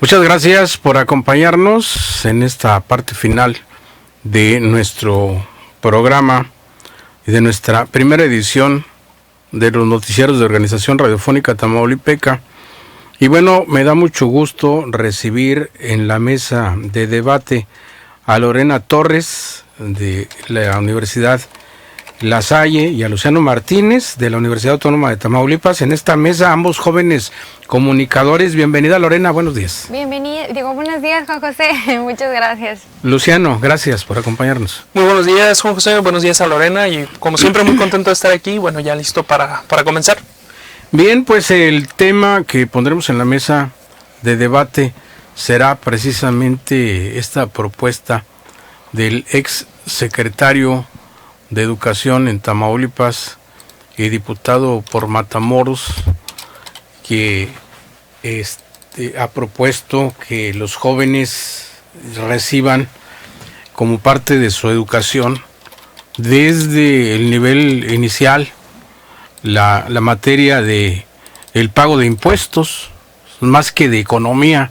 Muchas gracias por acompañarnos en esta parte final de nuestro programa y de nuestra primera edición de los noticieros de Organización Radiofónica Tamaulipeca. Y bueno, me da mucho gusto recibir en la mesa de debate a Lorena Torres de la Universidad La Salle y a Luciano Martínez de la Universidad Autónoma de Tamaulipas. En esta mesa, ambos jóvenes comunicadores. Bienvenida, Lorena, buenos días. Bienvenida, buenos días, Juan José. Muchas gracias. Luciano, gracias por acompañarnos. Muy buenos días, Juan José, buenos días a Lorena y como siempre muy contento de estar aquí. Bueno, ya listo para comenzar. Bien, pues el tema que pondremos en la mesa de debate será precisamente esta propuesta del ex secretario de Educación en Tamaulipas y diputado por Matamoros, que ha propuesto que los jóvenes reciban como parte de su educación desde el nivel inicial la materia de el pago de impuestos, más que de economía,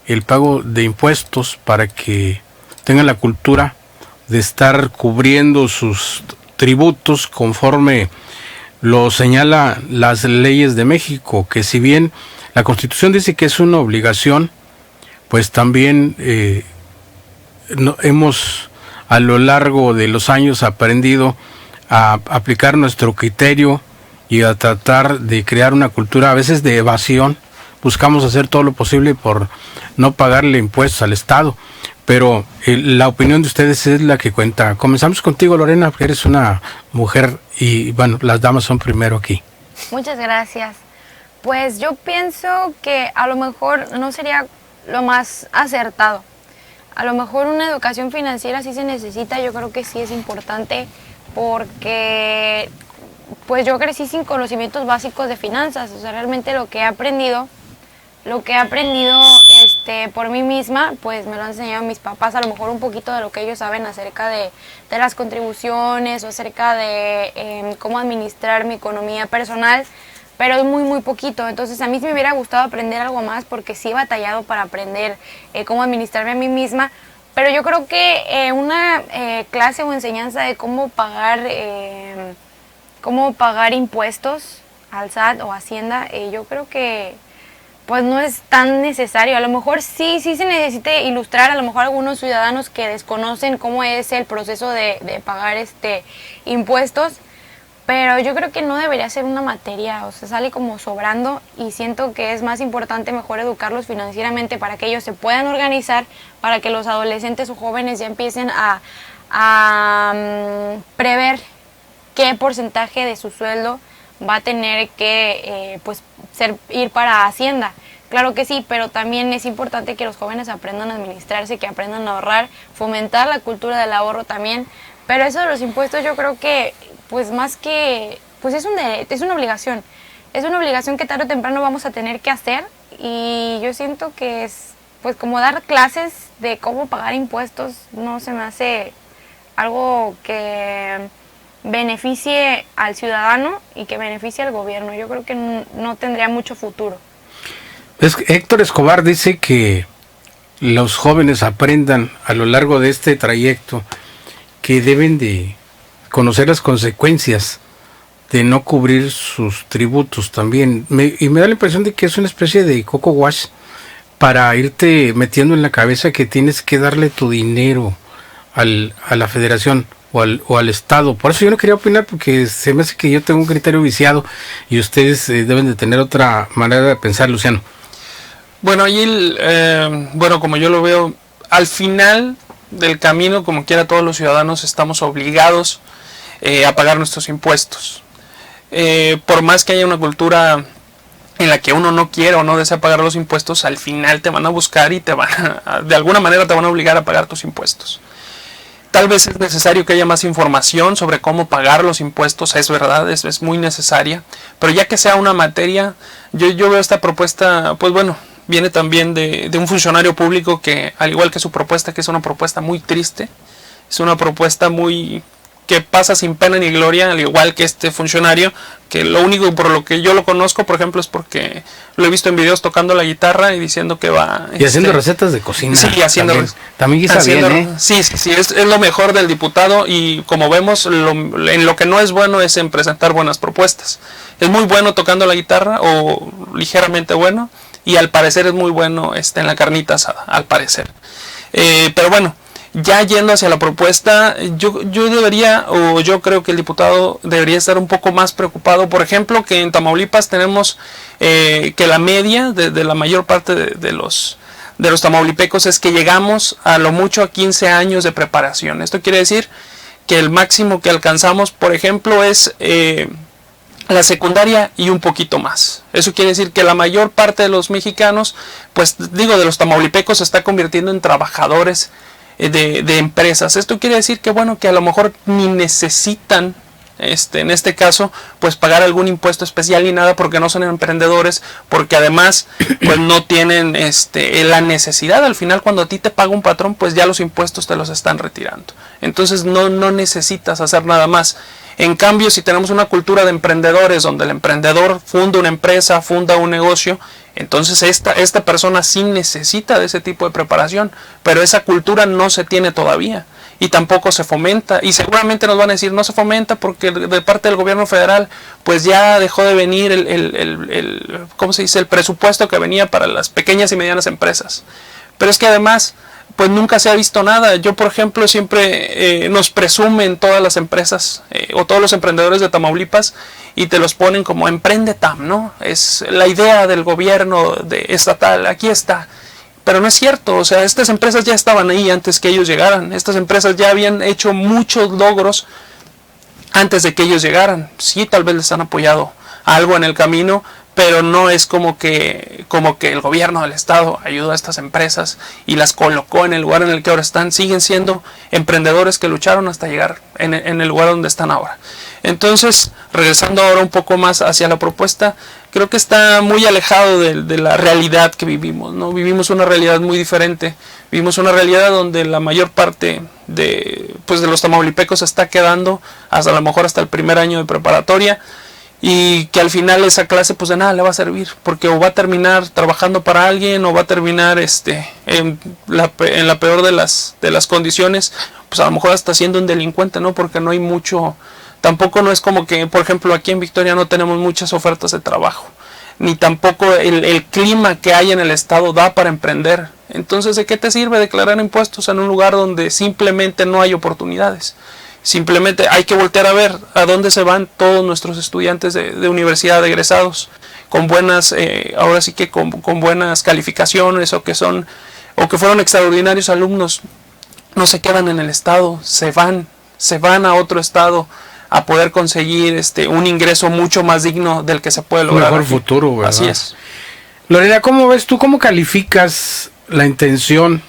el pago de impuestos, para que tengan la cultura de estar cubriendo sus tributos conforme lo señala las leyes de México, que si bien la Constitución dice que es una obligación, pues también hemos a lo largo de los años aprendido a aplicar nuestro criterio y a tratar de crear una cultura a veces de evasión. Buscamos hacer todo lo posible por no pagarle impuestos al Estado, pero la opinión de ustedes es la que cuenta. Comenzamos contigo, Lorena, porque eres una mujer y bueno, las damas son primero aquí. Muchas gracias. Pues yo pienso que a lo mejor no sería lo más acertado. A lo mejor una educación financiera sí se necesita, yo creo que sí es importante, porque pues yo crecí sin conocimientos básicos de finanzas. O sea, realmente lo que he aprendido por mí misma, pues me lo han enseñado mis papás, a lo mejor un poquito de lo que ellos saben acerca de las contribuciones o acerca de cómo administrar mi economía personal, pero es muy muy poquito. Entonces a mí sí me hubiera gustado aprender algo más, porque sí he batallado para aprender cómo administrarme a mí misma, pero yo creo que una clase o enseñanza de cómo pagar impuestos al SAT o Hacienda, yo creo que pues no es tan necesario. A lo mejor sí se necesita ilustrar a lo mejor a algunos ciudadanos que desconocen cómo es el proceso de pagar impuestos, pero yo creo que no debería ser una materia, o sea, sale como sobrando, y siento que es más importante mejor educarlos financieramente para que ellos se puedan organizar, para que los adolescentes o jóvenes ya empiecen a prever qué porcentaje de su sueldo va a tener que ir para Hacienda. Claro que sí, pero también es importante que los jóvenes aprendan a administrarse, que aprendan a ahorrar, fomentar la cultura del ahorro también. Pero eso de los impuestos, yo creo que pues más que pues es una obligación. Es una obligación que tarde o temprano vamos a tener que hacer, y yo siento que es pues como dar clases de cómo pagar impuestos no se me hace algo que beneficie al ciudadano y que beneficie al gobierno. Yo creo que no tendría mucho futuro. Héctor Escobar dice que los jóvenes aprendan a lo largo de este trayecto que deben de conocer las consecuencias de no cubrir sus tributos también. Y me da la impresión de que es una especie de coco wash para irte metiendo en la cabeza que tienes que darle tu dinero a la federación o al Estado. Por eso yo no quería opinar, porque se me hace que yo tengo un criterio viciado y ustedes deben de tener otra manera de pensar, Luciano. Bueno, ahí, como yo lo veo, al final del camino, como quiera, todos los ciudadanos estamos obligados a pagar nuestros impuestos. Por más que haya una cultura en la que uno no quiere o no desea pagar los impuestos, al final te van a buscar y de alguna manera te van a obligar a pagar tus impuestos. Tal vez es necesario que haya más información sobre cómo pagar los impuestos, es verdad, es muy necesaria, pero ya que sea una materia, yo veo esta propuesta, pues bueno, viene también de un funcionario público que, al igual que su propuesta, que es una propuesta muy triste, es una propuesta que pasa sin pena ni gloria, al igual que este funcionario, que lo único por lo que yo lo conozco, por ejemplo, es porque lo he visto en videos tocando la guitarra y diciendo que va... Y haciendo recetas de cocina. Sí, haciendo... También guisa bien, ¿eh? Sí, es lo mejor del diputado, y como vemos, en lo que no es bueno es en presentar buenas propuestas. Es muy bueno tocando la guitarra, o ligeramente bueno, y al parecer es muy bueno en la carnita asada, al parecer. Pero bueno, ya yendo hacia la propuesta, yo creo que el diputado debería estar un poco más preocupado, por ejemplo, que en Tamaulipas tenemos que la media de la mayor parte de los tamaulipecos es que llegamos a lo mucho a 15 años de preparación. Esto quiere decir que el máximo que alcanzamos, por ejemplo, es la secundaria y un poquito más. Eso quiere decir que la mayor parte de los mexicanos, pues digo, de los tamaulipecos, se está convirtiendo en trabajadores de empresas. Esto quiere decir que bueno, que a lo mejor ni necesitan en este caso pues pagar algún impuesto especial ni nada, porque no son emprendedores, porque además pues no tienen la necesidad. Al final, cuando a ti te paga un patrón, pues ya los impuestos te los están retirando, entonces no necesitas hacer nada más. En cambio, si tenemos una cultura de emprendedores donde el emprendedor funda una empresa, funda un negocio, entonces esta persona sí necesita de ese tipo de preparación, pero esa cultura no se tiene todavía y tampoco se fomenta, y seguramente nos van a decir no se fomenta porque de parte del gobierno federal pues ya dejó de venir ¿cómo se dice?, el presupuesto que venía para las pequeñas y medianas empresas. Pero es que además pues nunca se ha visto nada. Yo, por ejemplo, siempre nos presumen todas las empresas o todos los emprendedores de Tamaulipas y te los ponen como Emprende Tam, ¿no? Es la idea del gobierno estatal, aquí está. Pero no es cierto, o sea, estas empresas ya estaban ahí antes que ellos llegaran. Estas empresas ya habían hecho muchos logros antes de que ellos llegaran. Sí, tal vez les han apoyado algo en el camino, pero no es como que el gobierno del estado ayudó a estas empresas y las colocó en el lugar en el que ahora están. Siguen siendo emprendedores que lucharon hasta llegar en el lugar donde están ahora. Entonces, regresando ahora un poco más hacia la propuesta, creo que está muy alejado de la realidad que vivimos, ¿no? Vivimos una realidad muy diferente. Vivimos una realidad donde la mayor parte de los tamaulipecos se está quedando a lo mejor hasta el primer año de preparatoria, y que al final esa clase pues de nada le va a servir, porque o va a terminar trabajando para alguien, o va a terminar en la peor de las condiciones, pues a lo mejor hasta siendo un delincuente, ¿no? Porque no hay mucho, tampoco no es como que, por ejemplo, aquí en Victoria no tenemos muchas ofertas de trabajo, ni tampoco el clima que hay en el estado da para emprender. Entonces, ¿de qué te sirve declarar impuestos en un lugar donde simplemente no hay oportunidades? Simplemente hay que voltear a ver a dónde se van todos nuestros estudiantes de universidad egresados con buenas, ahora sí que con buenas calificaciones, o que fueron extraordinarios alumnos. No se quedan en el estado, se van a otro estado a poder conseguir un ingreso mucho más digno del que se puede lograr. Un mejor futuro, ¿verdad? Así es. Lorena, ¿cómo ves tú, cómo calificas la intención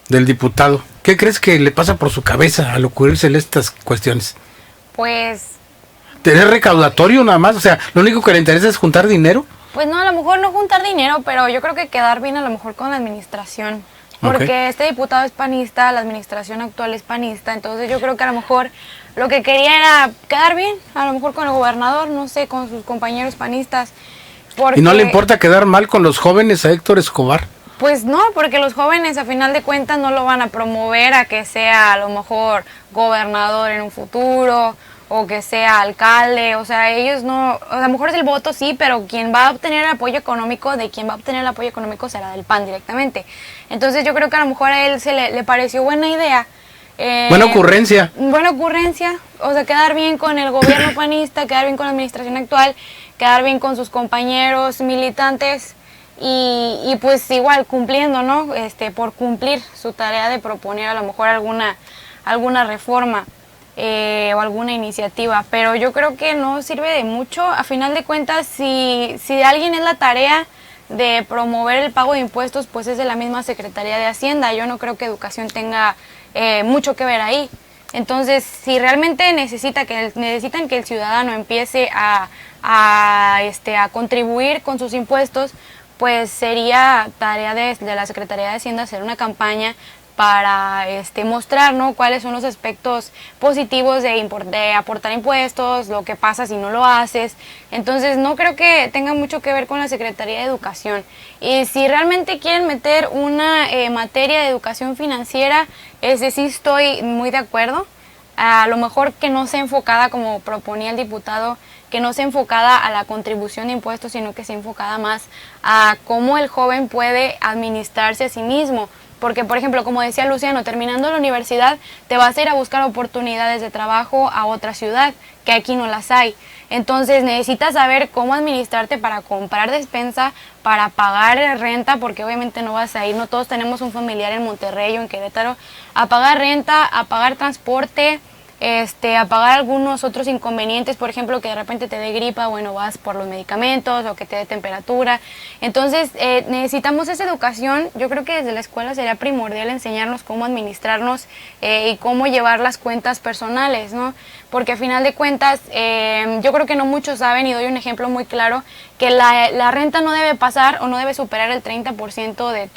del diputado? ¿Qué crees que le pasa por su cabeza al ocurrírsele estas cuestiones? Pues... ¿tener recaudatorio nada más? O sea, ¿lo único que le interesa es juntar dinero? Pues no, a lo mejor no juntar dinero, pero yo creo que quedar bien a lo mejor con la administración. Porque este diputado es panista, la administración actual es panista, entonces yo creo que a lo mejor lo que quería era quedar bien, a lo mejor con el gobernador, no sé, con sus compañeros panistas. ¿Y no le importa quedar mal con los jóvenes a Héctor Escobar? Pues no, porque los jóvenes a final de cuentas no lo van a promover a que sea a lo mejor gobernador en un futuro o que sea alcalde, o sea, ellos no, a lo mejor es el voto sí, pero quien va a obtener el apoyo económico, será del PAN directamente. Entonces yo creo que a lo mejor a él le pareció buena idea. Buena ocurrencia. Buena ocurrencia, o sea, quedar bien con el gobierno panista, quedar bien con la administración actual, quedar bien con sus compañeros militantes. Y pues igual cumpliendo, ¿no? Por cumplir su tarea de proponer a lo mejor alguna reforma o alguna iniciativa, pero yo creo que no sirve de mucho. A final de cuentas, si de alguien es la tarea de promover el pago de impuestos, pues es de la misma Secretaría de Hacienda. Yo no creo que Educación tenga mucho que ver ahí. Entonces, si realmente necesitan que el ciudadano empiece a contribuir con sus impuestos, pues sería tarea de la Secretaría de Hacienda hacer una campaña para mostrar, ¿no?, cuáles son los aspectos positivos de aportar impuestos, lo que pasa si no lo haces. Entonces no creo que tenga mucho que ver con la Secretaría de Educación. Y si realmente quieren meter una materia de educación financiera, sí estoy muy de acuerdo. A lo mejor que no sea enfocada, como proponía el diputado, que no sea enfocada a la contribución de impuestos, sino que sea enfocada más a cómo el joven puede administrarse a sí mismo. Porque, por ejemplo, como decía Luciano, terminando la universidad te vas a ir a buscar oportunidades de trabajo a otra ciudad, que aquí no las hay. Entonces necesitas saber cómo administrarte para comprar despensa, para pagar renta, porque obviamente no vas a ir, no todos tenemos un familiar en Monterrey o en Querétaro, a pagar renta, a pagar transporte, a pagar algunos otros inconvenientes, por ejemplo, que de repente te dé gripa, bueno, vas por los medicamentos o que te dé temperatura. Entonces necesitamos esa educación. Yo creo que desde la escuela sería primordial enseñarnos cómo administrarnos y cómo llevar las cuentas personales, ¿no? Porque a final de cuentas yo creo que no muchos saben, y doy un ejemplo muy claro, que la renta no debe pasar o no debe superar el 30% de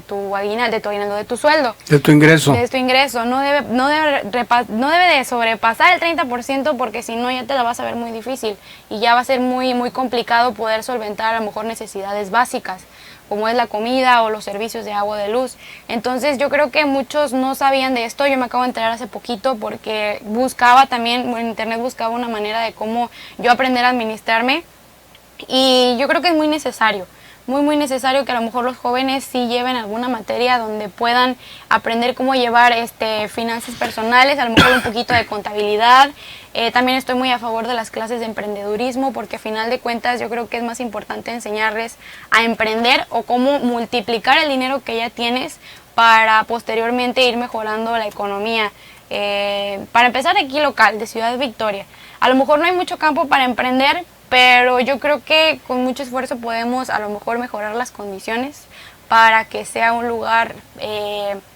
tu aguinaldo, de tu sueldo. De tu ingreso. De tu ingreso. No debe de sobrepasar el 30%, porque si no ya te la vas a ver muy difícil y ya va a ser muy, muy complicado poder solventar a lo mejor necesidades básicas, como es la comida o los servicios de agua, de luz. Entonces yo creo que muchos no sabían de esto. Yo me acabo de enterar hace poquito porque buscaba también, en internet buscaba una manera de cómo yo aprender a administrarme, y yo creo que es muy necesario. Muy, muy necesario que a lo mejor los jóvenes sí lleven alguna materia donde puedan aprender cómo llevar finanzas personales, a lo mejor un poquito de contabilidad. También estoy muy a favor de las clases de emprendedurismo, porque a final de cuentas yo creo que es más importante enseñarles a emprender o cómo multiplicar el dinero que ya tienes para posteriormente ir mejorando la economía. Para empezar, aquí local, de Ciudad Victoria. A lo mejor no hay mucho campo para emprender, pero yo creo que con mucho esfuerzo podemos a lo mejor mejorar las condiciones para que sea un lugar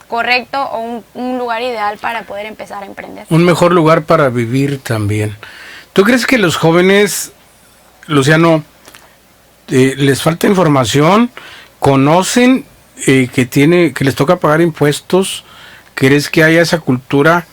correcto o un lugar ideal para poder empezar a emprender. Un mejor lugar para vivir también. ¿Tú crees que los jóvenes, Luciano, les falta información? ¿Conocen que les toca pagar impuestos? ¿Crees que haya esa cultura?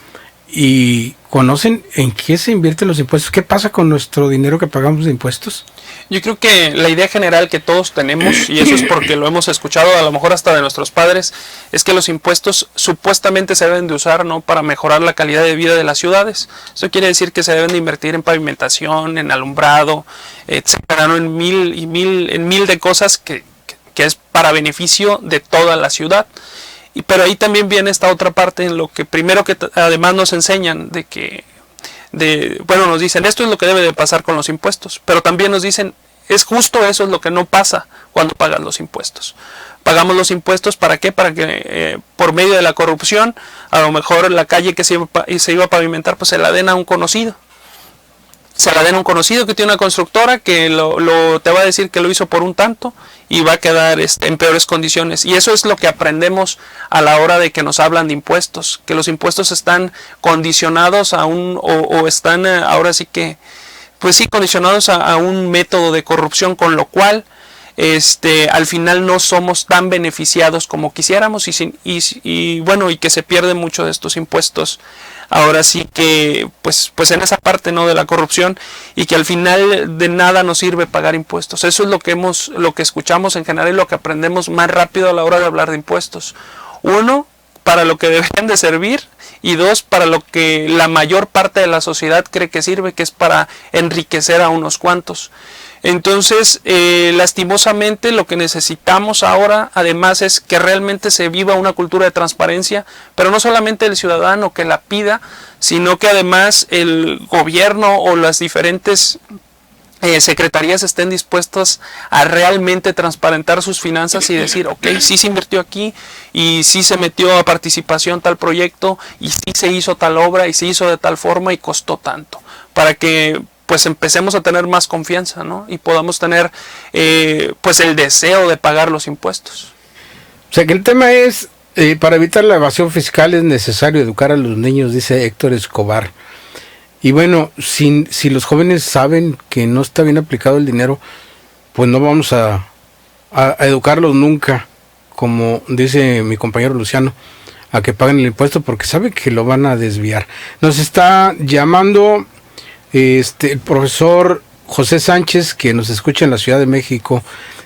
¿Y conocen en qué se invierten los impuestos? ¿Qué pasa con nuestro dinero que pagamos de impuestos? Yo creo que la idea general que todos tenemos, y eso es porque lo hemos escuchado a lo mejor hasta de nuestros padres, es que los impuestos supuestamente se deben de usar, ¿no?, para mejorar la calidad de vida de las ciudades. Eso quiere decir que se deben de invertir en pavimentación, en alumbrado, etcétera, ¿no?, en mil de cosas que es para beneficio de toda la ciudad. Pero ahí también viene esta otra parte en lo que primero que además nos enseñan nos dicen esto es lo que debe de pasar con los impuestos, pero también nos dicen es justo eso es lo que no pasa cuando pagas los impuestos. Pagamos los impuestos ¿para qué? Para que por medio de la corrupción a lo mejor la calle que se iba a pavimentar pues se la den a un conocido. Se la den a un conocido que tiene una constructora que te va a decir que lo hizo por un tanto y va a quedar en peores condiciones. Y eso es lo que aprendemos a la hora de que nos hablan de impuestos, que los impuestos están condicionados a están ahora sí que, pues sí, condicionados a un método de corrupción, con lo cual al final no somos tan beneficiados como quisiéramos y que se pierde mucho de estos impuestos. Ahora sí que pues en esa parte, ¿no?, de la corrupción, y que al final de nada nos sirve pagar impuestos. Eso es lo que escuchamos en general y lo que aprendemos más rápido a la hora de hablar de impuestos. Uno, para lo que deberían de servir, y dos, para lo que la mayor parte de la sociedad cree que sirve, que es para enriquecer a unos cuantos. Entonces, lastimosamente, lo que necesitamos ahora, además, es que realmente se viva una cultura de transparencia, pero no solamente el ciudadano que la pida, sino que además el gobierno o las diferentes secretarías estén dispuestas a realmente transparentar sus finanzas y decir, ok, sí se invirtió aquí y sí se metió a participación tal proyecto y sí se hizo tal obra y se hizo de tal forma y costó tanto, para que pues empecemos a tener más confianza, ¿no?, y podamos tener pues el deseo de pagar los impuestos. O sea que el tema es, para evitar la evasión fiscal es necesario educar a los niños, dice Héctor Escobar. Y bueno, si los jóvenes saben que no está bien aplicado el dinero, pues no vamos a educarlos nunca, como dice mi compañero Luciano. a que paguen el impuesto porque sabe que lo van a desviar. Nos está llamando el profesor José Sánchez, que nos escucha en la Ciudad de México,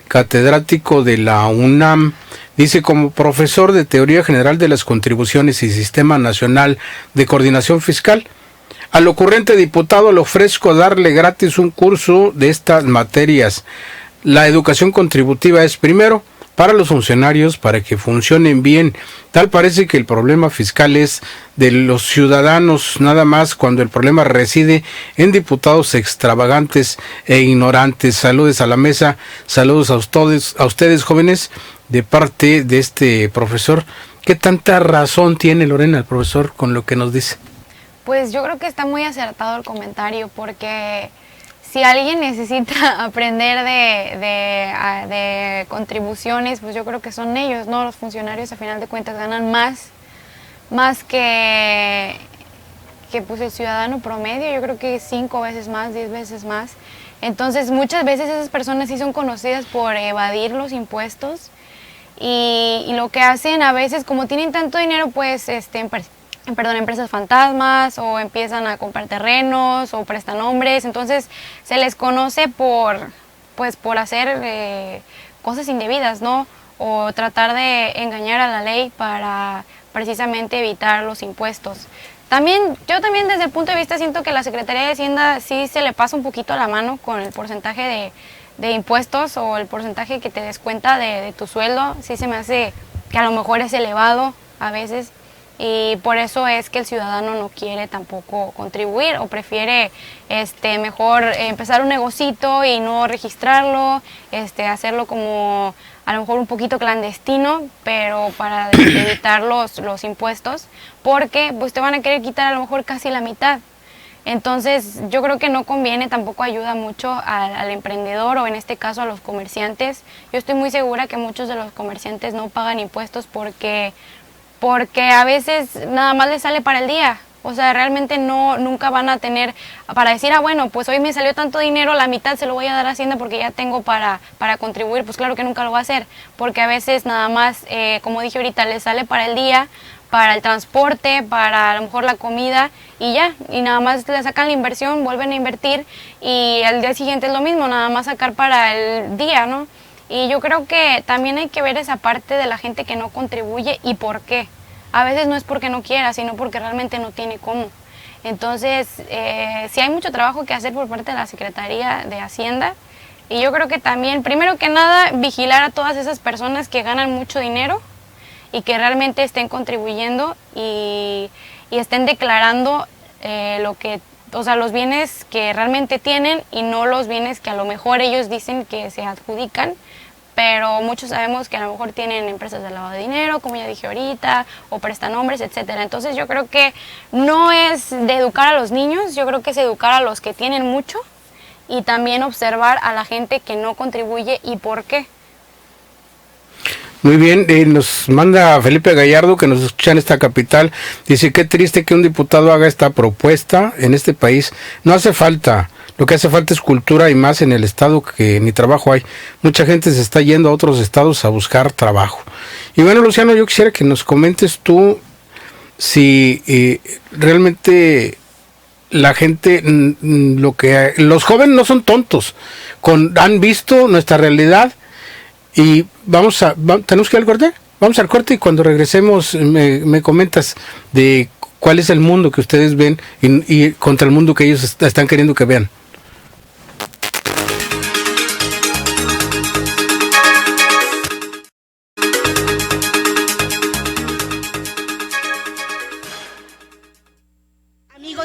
catedrático de la UNAM. Dice: como profesor de Teoría General de las Contribuciones y Sistema Nacional de Coordinación Fiscal, al ocurrente diputado le ofrezco darle gratis un curso de estas materias. La educación contributiva es, primero, para los funcionarios, para que funcionen bien. Tal parece que el problema fiscal es de los ciudadanos nada más, cuando el problema reside en diputados extravagantes e ignorantes. Saludos a la mesa, saludos a ustedes jóvenes, de parte de este profesor. ¿Qué tanta razón tiene, Lorena, el profesor con lo que nos dice? Pues yo creo que está muy acertado el comentario, porque si alguien necesita aprender de contribuciones, pues yo creo que son ellos, ¿no? Los funcionarios a final de cuentas ganan más que pues el ciudadano promedio. Yo creo que 5 veces más, 10 veces más. Entonces muchas veces esas personas sí son conocidas por evadir los impuestos, y lo que hacen a veces, como tienen tanto dinero, pues empresas fantasmas, o empiezan a comprar terrenos o prestanombres. Entonces se les conoce por hacer cosas indebidas, ¿no? O tratar de engañar a la ley para precisamente evitar los impuestos. Yo también desde el punto de vista siento que la Secretaría de Hacienda sí se le pasa un poquito a la mano con el porcentaje de impuestos, o el porcentaje que te descuenta de tu sueldo. Sí se me hace que a lo mejor es elevado a veces. Y por eso es que el ciudadano no quiere tampoco contribuir, o prefiere mejor empezar un negocito y no registrarlo, hacerlo como a lo mejor un poquito clandestino, pero para evitar los impuestos, porque pues te van a querer quitar a lo mejor casi la mitad. Entonces yo creo que no conviene, tampoco ayuda mucho al emprendedor, o en este caso a los comerciantes. Yo estoy muy segura que muchos de los comerciantes no pagan impuestos porque a veces nada más les sale para el día. O sea, realmente nunca van a tener para decir, bueno, pues hoy me salió tanto dinero, la mitad se lo voy a dar a Hacienda porque ya tengo para contribuir. Pues claro que nunca lo va a hacer, porque a veces nada más, como dije ahorita, les sale para el día, para el transporte, para a lo mejor la comida, y ya, y nada más le sacan la inversión, vuelven a invertir, y al día siguiente es lo mismo, nada más sacar para el día, ¿no? Y yo creo que también hay que ver esa parte de la gente que no contribuye y por qué. A veces no es porque no quiera, sino porque realmente no tiene cómo. Entonces, sí hay mucho trabajo que hacer por parte de la Secretaría de Hacienda. Y yo creo que también, primero que nada, vigilar a todas esas personas que ganan mucho dinero y que realmente estén contribuyendo y estén declarando los bienes que realmente tienen, y no los bienes que a lo mejor ellos dicen que se adjudican. Pero muchos sabemos que a lo mejor tienen empresas de lavado de dinero, como ya dije ahorita, o prestanombres, etcétera. Entonces yo creo que no es de educar a los niños, yo creo que es educar a los que tienen mucho, y también observar a la gente que no contribuye y por qué. Muy bien, nos manda Felipe Gallardo, que nos escucha en esta capital. Dice: qué triste que un diputado haga esta propuesta en este país. No hace falta. Lo que hace falta es cultura, y más en el estado que ni trabajo hay. Mucha gente se está yendo a otros estados a buscar trabajo. Y bueno, Luciano, yo quisiera que nos comentes tú si realmente la gente, los jóvenes no son tontos, han visto nuestra realidad. Y ¿tenemos que ir al corte? Vamos al corte, y cuando regresemos me comentas de cuál es el mundo que ustedes ven y contra el mundo que ellos están queriendo que vean.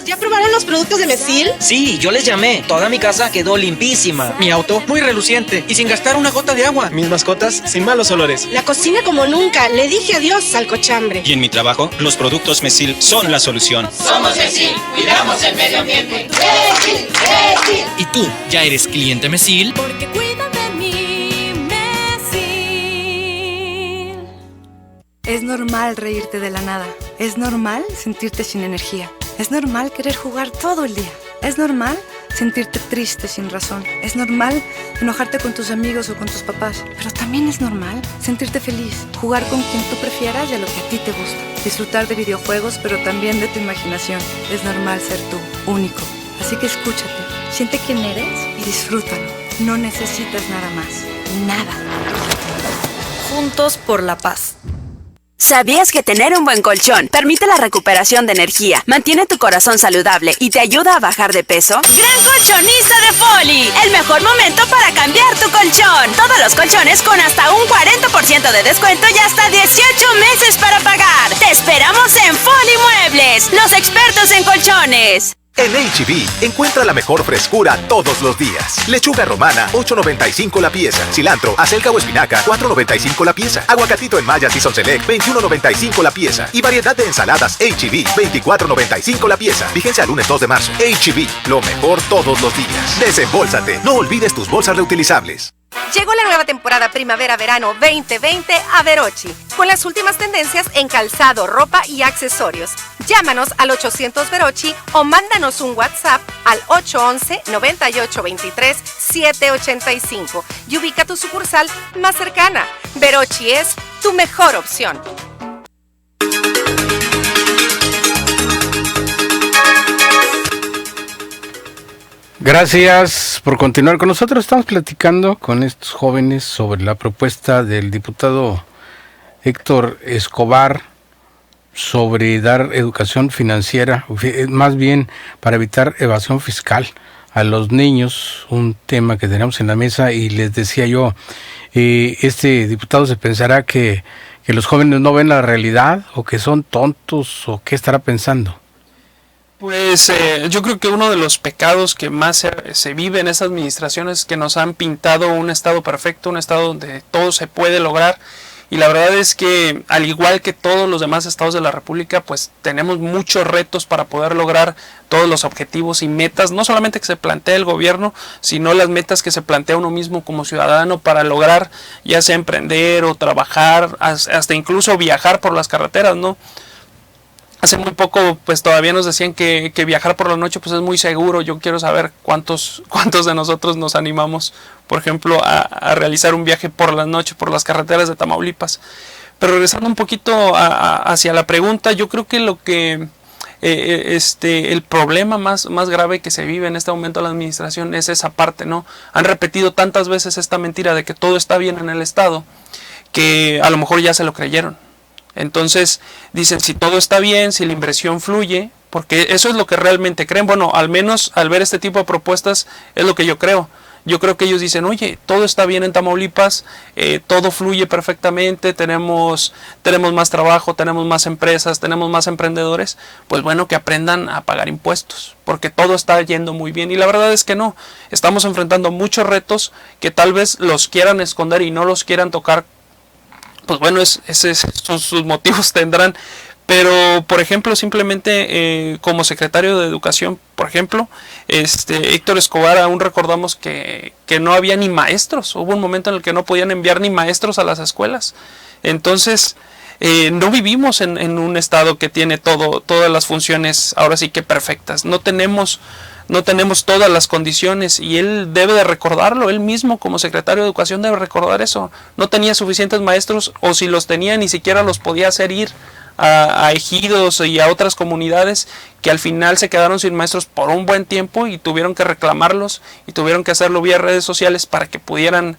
¿Ya probaron los productos de Mesil? Sí, yo les llamé. Toda mi casa quedó limpísima. Mi auto muy reluciente y sin gastar una gota de agua. Mis mascotas sin malos olores. La cocina como nunca. Le dije adiós al cochambre. Y en mi trabajo, los productos Mesil son la solución. Somos Mesil, cuidamos el medio ambiente. Mesil, Mesil. ¿Y tú ya eres cliente Mesil? Porque cuida de mí, Mesil. Es normal reírte de la nada. Es normal sentirte sin energía. Es normal querer jugar todo el día. Es normal sentirte triste sin razón. Es normal enojarte con tus amigos o con tus papás, pero también es normal sentirte feliz, jugar con quien tú prefieras y a lo que a ti te gusta. Disfrutar de videojuegos, pero también de tu imaginación. Es normal ser tú, único. Así que escúchate, siente quién eres y disfrútalo. No necesitas nada más. Nada. Juntos por la paz. ¿Sabías que tener un buen colchón permite la recuperación de energía, mantiene tu corazón saludable y te ayuda a bajar de peso? ¡Gran colchonista de Foli! El mejor momento para cambiar tu colchón. Todos los colchones con hasta un 40% de descuento y hasta 18 meses para pagar. Te esperamos en Foli Muebles, los expertos en colchones. En H-E-B, encuentra la mejor frescura todos los días. Lechuga romana, $8.95 la pieza. Cilantro, acelga o espinaca, $4.95 la pieza. Aguacatito en Maya Season Select, $21.95 la pieza. Y variedad de ensaladas H-E-B, $24.95 la pieza. Vigencia al lunes 2 de marzo. H-E-B, lo mejor todos los días. Desembolsate. No olvides tus bolsas reutilizables. Llegó la nueva temporada primavera-verano 2020 a Verochi, con las últimas tendencias en calzado, ropa y accesorios. Llámanos al 800 Verochi o mándanos un WhatsApp al 811-9823-785 y ubica tu sucursal más cercana. Verochi es tu mejor opción. Gracias por continuar con nosotros. Estamos platicando con estos jóvenes sobre la propuesta del diputado Héctor Escobar sobre dar educación financiera, más bien para evitar evasión fiscal a los niños, un tema que tenemos en la mesa. Y les decía yo, este diputado se pensará que los jóvenes no ven la realidad, o que son tontos, o qué estará pensando. Pues yo creo que uno de los pecados que más se vive en esta administración es que nos han pintado un estado perfecto, un estado donde todo se puede lograr, y la verdad es que al igual que todos los demás estados de la República, pues tenemos muchos retos para poder lograr todos los objetivos y metas, no solamente que se plantea el gobierno, sino las metas que se plantea uno mismo como ciudadano para lograr ya sea emprender o trabajar, hasta incluso viajar por las carreteras, ¿no? Hace muy poco pues todavía nos decían que viajar por la noche pues es muy seguro. Yo quiero saber cuántos de nosotros nos animamos, por ejemplo, a realizar un viaje por la noche por las carreteras de Tamaulipas. Pero regresando un poquito hacia la pregunta, yo creo que lo que el problema más grave que se vive en este momento en la administración es esa parte, ¿no? Han repetido tantas veces esta mentira de que todo está bien en el Estado, que a lo mejor ya se lo creyeron. Entonces dicen, si todo está bien, si la inversión fluye, porque eso es lo que realmente creen. Bueno, al menos al ver este tipo de propuestas es lo que yo creo. Yo creo que ellos dicen, oye, todo está bien en Tamaulipas, todo fluye perfectamente, tenemos más trabajo, tenemos más empresas, tenemos más emprendedores. Pues bueno, que aprendan a pagar impuestos, porque todo está yendo muy bien. Y la verdad es que no, estamos enfrentando muchos retos que tal vez los quieran esconder y no los quieran tocar. Pues bueno, sus motivos tendrán, pero por ejemplo, simplemente como secretario de Educación, por ejemplo, Héctor Escobar, aún recordamos que no había ni maestros. Hubo un momento en el que no podían enviar ni maestros a las escuelas. Entonces, no vivimos en un estado que tiene todas las funciones ahora sí que perfectas. No tenemos todas las condiciones, y él debe de recordarlo. Él mismo como secretario de Educación debe recordar eso. No tenía suficientes maestros, o si los tenía ni siquiera los podía hacer ir a ejidos y a otras comunidades que al final se quedaron sin maestros por un buen tiempo y tuvieron que reclamarlos y tuvieron que hacerlo vía redes sociales para que pudieran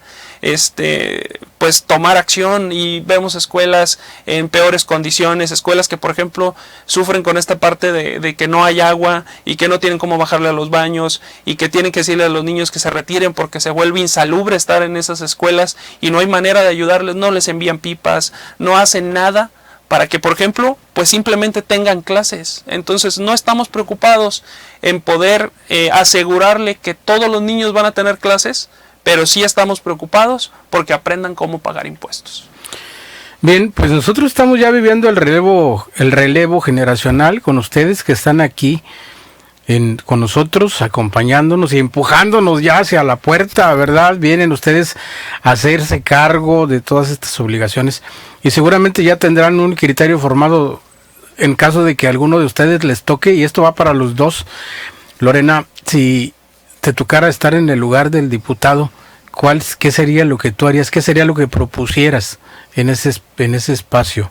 pues tomar acción. Y vemos escuelas en peores condiciones, escuelas que por ejemplo sufren con esta parte de que no hay agua y que no tienen cómo bajarle a los baños, y que tienen que decirle a los niños que se retiren porque se vuelve insalubre estar en esas escuelas y no hay manera de ayudarles. No les envían pipas, no hacen nada para que, por ejemplo, pues simplemente tengan clases. Entonces no estamos preocupados en poder asegurarle que todos los niños van a tener clases, pero sí estamos preocupados porque aprendan cómo pagar impuestos. Bien, pues nosotros estamos ya viviendo el relevo generacional con ustedes que están aquí con nosotros, acompañándonos y empujándonos ya hacia la puerta, ¿verdad? Vienen ustedes a hacerse cargo de todas estas obligaciones y seguramente ya tendrán un criterio formado en caso de que a alguno de ustedes les toque, y esto va para los dos. Lorena, si te tocara estar en el lugar del diputado, ¿qué sería lo que tú harías? ¿Qué sería lo que propusieras en ese espacio?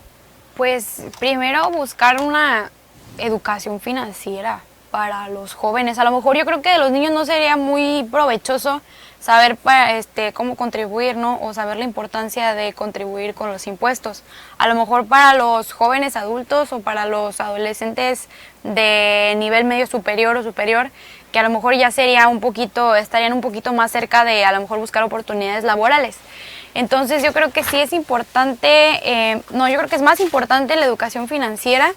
Pues primero buscar una educación financiera para los jóvenes. A lo mejor yo creo que de los niños no sería muy provechoso saber cómo contribuir, ¿no? O saber la importancia de contribuir con los impuestos. A lo mejor para los jóvenes adultos o para los adolescentes de nivel medio superior o superior, que a lo mejor ya estarían un poquito más cerca de a lo mejor buscar oportunidades laborales. Entonces yo creo que sí es importante, yo creo que es más importante la educación financiera,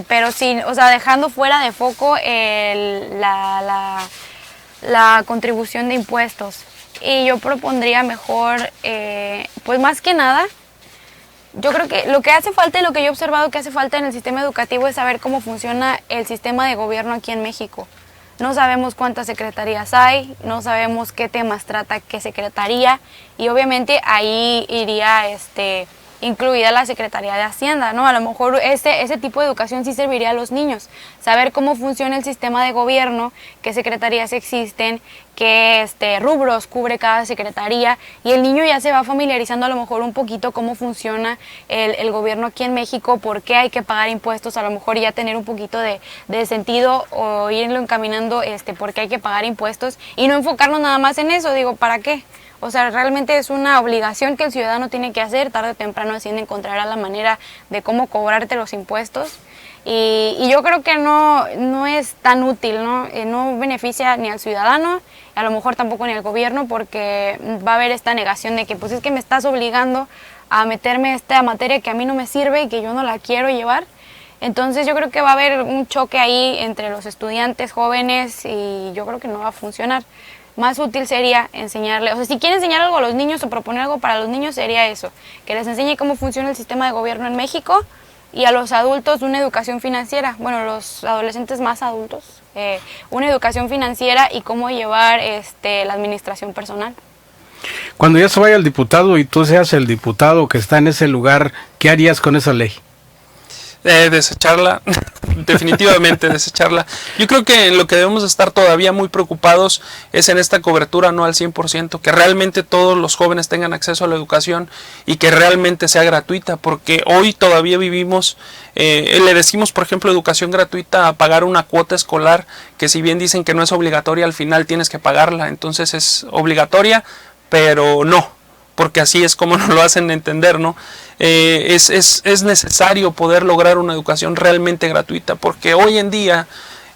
pero sí, o sea, dejando fuera de foco la contribución de impuestos. Y yo propondría mejor, pues más que nada, yo creo que lo que hace falta y lo que yo he observado que hace falta en el sistema educativo es saber cómo funciona el sistema de gobierno aquí en México. No sabemos cuántas secretarías hay, no sabemos qué temas trata qué secretaría, y obviamente ahí iría incluida la Secretaría de Hacienda, ¿no? A lo mejor ese tipo de educación sí serviría a los niños, saber cómo funciona el sistema de gobierno, qué secretarías existen, qué rubros cubre cada secretaría, y el niño ya se va familiarizando a lo mejor un poquito cómo funciona el gobierno aquí en México, por qué hay que pagar impuestos, a lo mejor ya tener un poquito de sentido o irlo encaminando por qué hay que pagar impuestos y no enfocarnos nada más en eso, digo, ¿para qué? O sea, realmente es una obligación que el ciudadano tiene que hacer, tarde o temprano Hacienda encontrará la manera de cómo cobrarte los impuestos. Y yo creo que no es tan útil, ¿no? No beneficia ni al ciudadano, a lo mejor tampoco ni al gobierno, porque va a haber esta negación de que pues es que me estás obligando a meterme esta materia que a mí no me sirve y que yo no la quiero llevar. Entonces yo creo que va a haber un choque ahí entre los estudiantes jóvenes y yo creo que no va a funcionar. Más útil sería enseñarle, o sea, si quiere enseñar algo a los niños o proponer algo para los niños sería eso, que les enseñe cómo funciona el sistema de gobierno en México, y a los adultos una educación financiera, bueno, los adolescentes más adultos, una educación financiera y cómo llevar la administración personal. Cuando ya se vaya el diputado y tú seas el diputado que está en ese lugar, ¿qué harías con esa ley? Desecharla, definitivamente desecharla. Yo creo que en lo que debemos estar todavía muy preocupados es en esta cobertura no al 100%, que realmente todos los jóvenes tengan acceso a la educación y que realmente sea gratuita, porque hoy todavía vivimos, le decimos por ejemplo educación gratuita a pagar una cuota escolar que si bien dicen que no es obligatoria, al final tienes que pagarla, entonces es obligatoria, pero no, porque así es como nos lo hacen entender, ¿no? Es necesario poder lograr una educación realmente gratuita, porque hoy en día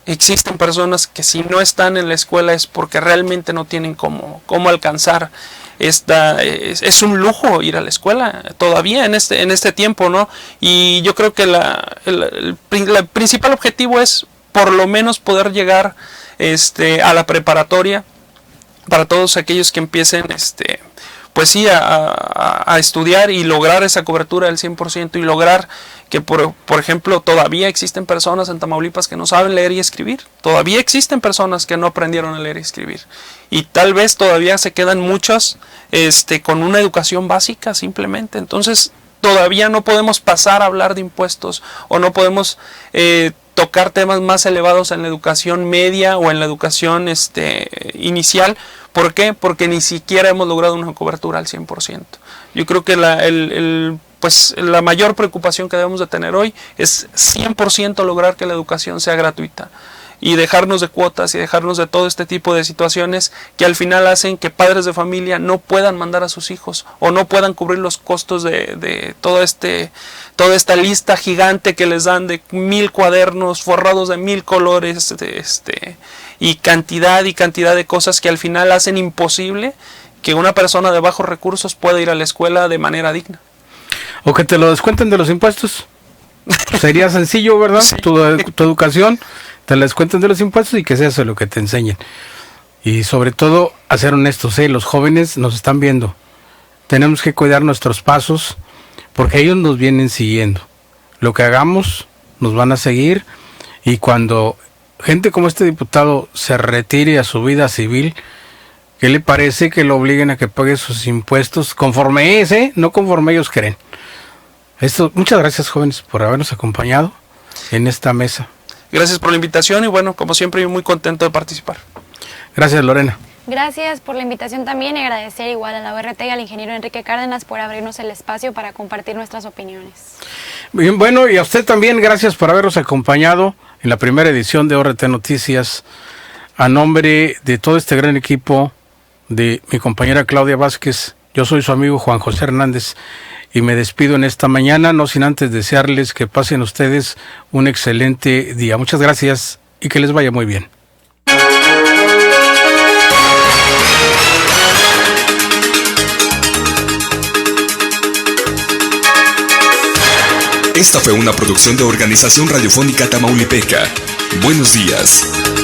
existen personas que si no están en la escuela es porque realmente no tienen cómo alcanzar es un lujo ir a la escuela todavía en este tiempo, ¿no? Y yo creo que el principal objetivo es por lo menos poder llegar a la preparatoria para todos aquellos que empiecen pues sí, a estudiar y lograr esa cobertura del 100% y lograr que, por ejemplo, todavía existen personas en Tamaulipas que no saben leer y escribir. Todavía existen personas que no aprendieron a leer y escribir. Y tal vez todavía se quedan muchos con una educación básica simplemente. Entonces, todavía no podemos pasar a hablar de impuestos o no podemos tocar temas más elevados en la educación media o en la educación inicial. ¿Por qué? Porque ni siquiera hemos logrado una cobertura al 100%. Yo creo que la mayor preocupación que debemos de tener hoy es 100% lograr que la educación sea gratuita y dejarnos de cuotas y dejarnos de todo este tipo de situaciones que al final hacen que padres de familia no puedan mandar a sus hijos o no puedan cubrir los costos de toda esta lista gigante que les dan de 1000 cuadernos forrados de 1000 colores y cantidad de cosas que al final hacen imposible que una persona de bajos recursos pueda ir a la escuela de manera digna. O que te lo descuenten de los impuestos. Sería sencillo, ¿verdad? Sí. Tu educación te la descuenten de los impuestos y que sea eso lo que te enseñen. Y sobre todo, a ser honestos, los jóvenes nos están viendo. Tenemos que cuidar nuestros pasos porque ellos nos vienen siguiendo. Lo que hagamos nos van a seguir, y cuando gente como este diputado se retire a su vida civil, ¿qué le parece que lo obliguen a que pague sus impuestos conforme es, no conforme ellos creen? Muchas gracias, jóvenes, por habernos acompañado en esta mesa. Gracias por la invitación y bueno, como siempre, yo muy contento de participar. Gracias, Lorena. Gracias por la invitación también y agradecer igual a la ORT y al ingeniero Enrique Cárdenas por abrirnos el espacio para compartir nuestras opiniones. Bien, bueno, y a usted también, gracias por habernos acompañado en la primera edición de ORT Noticias. A nombre de todo este gran equipo, de mi compañera Claudia Vázquez, yo soy su amigo Juan José Hernández y me despido en esta mañana, no sin antes desearles que pasen ustedes un excelente día. Muchas gracias y que les vaya muy bien. Esta fue una producción de Organización Radiofónica Tamaulipeca. Buenos días.